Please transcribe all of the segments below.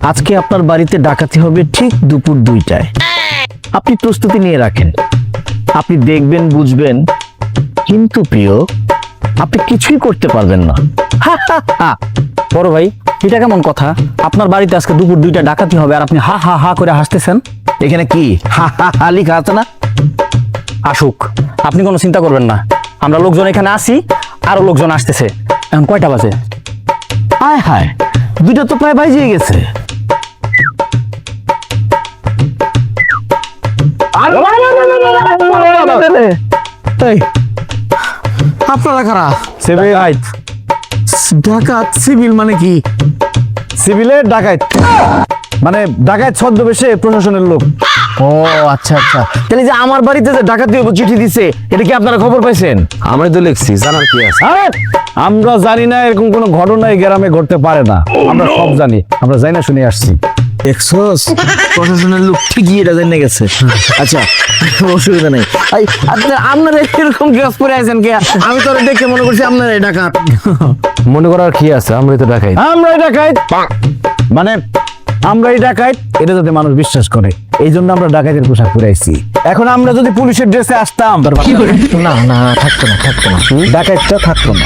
আজকে আপনার বাড়িতে ডাকাতি হবে ঠিক দুপুর 2টায়। আপনি প্রস্তুতি নিয়ে রাখেন। আপনি দেখবেন, বুঝবেন, কিন্তু প্রিয়, আপনি কিছুই করতে পারবেন না। বড় ভাই, এটা কেমন কথা? আপনার বাড়িতে আজকে দুপুর 2টায় ডাকাতি হবে আর আপনি হা হা হা করে হাসতেছেন। এখানে কি হা হা হা লেখা আছে না? আসুক, আপনি কোনো চিন্তা করবেন না। আমরা লোকজন এখানে আসি, আরো লোকজন আসতেছে। এখন কয়টা বাজে? হায় হায়, 2টা তো প্রায় বাজিয়ে গেছে। এই, আপনারা কারা? সিভিল ডাকাত? সিভিল মানে কি? সিভিলের ডাকাত, মানে ডাকাত ছদ্মবেশে প্রশাসনের লোক। ও আচ্ছা আচ্ছা, তাহলে যে আমার বাড়িতে যে ডাকাতি হবো চিঠি দিছে, এটা কি আপনারা খবর পাইছেন? আমরাই তো লিখছি, জানার কি আছে? আরে আমরা জানি না এরকম কোনো ঘটনা এই গ্রামে ঘটতে পারে না। আমরা সব জানি, আমরা জানি না শুনে আসছি। দেখছস, প্রশাসনের লোক ঠিকই এটা জেনে গেছে। আচ্ছা, অসুবিধা নেই। আপনারা এরকম গ্যাস করে আছেন কে? আমি তো দেখে মনে করছি আপনারা ডাকাত। মনে করার কি আছে, আমরাই তো দেখাই। আমরা ডাকাত মানে আমরা এই ডাকাত, এটা যাতে মানুষ বিশ্বাস করে, এই জন্য আমরা ডাকাতের পোশাক পরে আইছি। এখন আমরা যদি পুলিশের ড্রেসে আসতাম, না না, থাকতো না, থাকতো না। ডাকাতটা থাকতো না।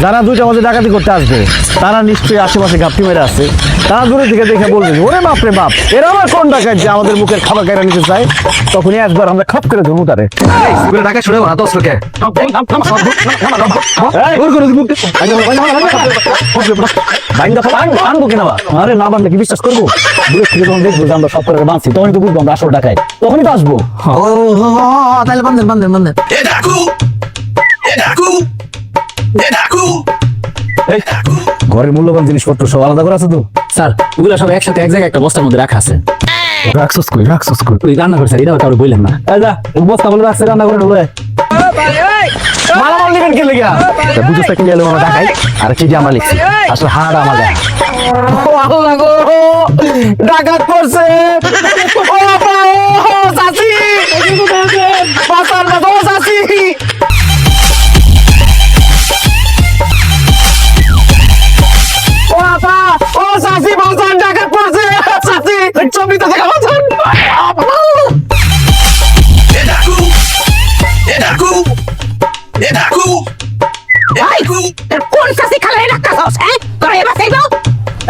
যারা 2টা বাজে ডাকাতি করতে আসবে, তারা নিশ্চয়ই আশেপাশে গাপটি মেরে আছে। তারা দূরে থেকে দেখে বলবে, ওরে বাপ রে বাপ, এরা আমার কোন ডাকাত যে আমাদের মুখের খাবার কেড়ে নিতে চায়। তখনই একবার আমরা খাপ করে ধরবো তারে। ডাকাত শুনে না, 10 লোকে আরে না বান্ধে কি বিশ্বাস করবো? দূরে থেকে যখন দেখবো যে আমরা সব করে বাঁধছি, তখনই তো বুঝবো আমরা আসল ডাকাই, তখনই তো আসবো। তাহলে বান্ধেন বান্ধেন বান্ধেন। এই, ঘরের মূল্যবান জিনিসপত্র সব আলাদা করে আছে তো? স্যার, ওগুলো সব একসাথে এক জায়গায় একটা বস্তার মধ্যে রাখা আছে। রাখছস কই? ওই রান্না করে স্যার, এটাও কাউকে বললেন না। এই যা, বস্তা বলে রাখছে, রান্না করে ঢুকে মালামাল নিবেন কে লেগা? বুঝতে কি এলো আমরা দেখাই, আর কি যে আমরা লিখছি আসলে হাড়া আমার গায়ে। ও আল্লাহ গো, ডাকাত পড়ছে। ও বাবা, ও চাচি, বাঁচান বাঁচান, ও চাচি। ও বাবা, ও চাচি, বাঁচান, ডাকাত পড়ছে। চাচি, ছবিটা দেখা বাঁচান। কোন চাষি খালে রাখতাছস? হ্যাঁ, তোরা এবার চাইবো?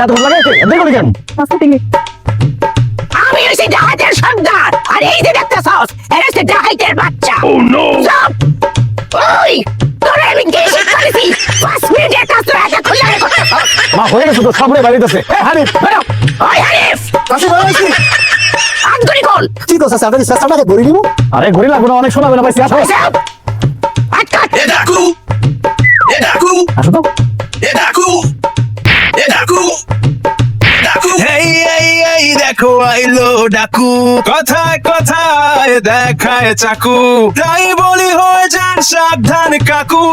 এত ভালো লাগে দেখো কেন? আমি হইছি ডাকাতের সর্দার, আর এই যে দেখতাছস, এরা হচ্ছে ডাকাতের বাচ্চা। চুপ! ওই, তোরা আমি কি শিক্ষা দিছি? 5 মিনিটের কাজ তোরা এত খুলে করতেছস। মা হয়ে গেছে তো, সামনে বাড়িতেছে। হানিফ, বেরো। ওই হানিফ, চাচি ভালো আছি। হাত ধরে কোন? কি তো চাচি, আপনাদের চাচাটাকে ধরে নিব? আরে ঘড়ি লাগবে না, অনেক শোনাবে না, পাইছি। আসো চুপ! হাত কাট! আসো তো। এই এই এই দেখো আইলো ডাকু, কথায় কথায় দেখায় চাকু, তাই বলি হয়ে যান সাবধান কাকু।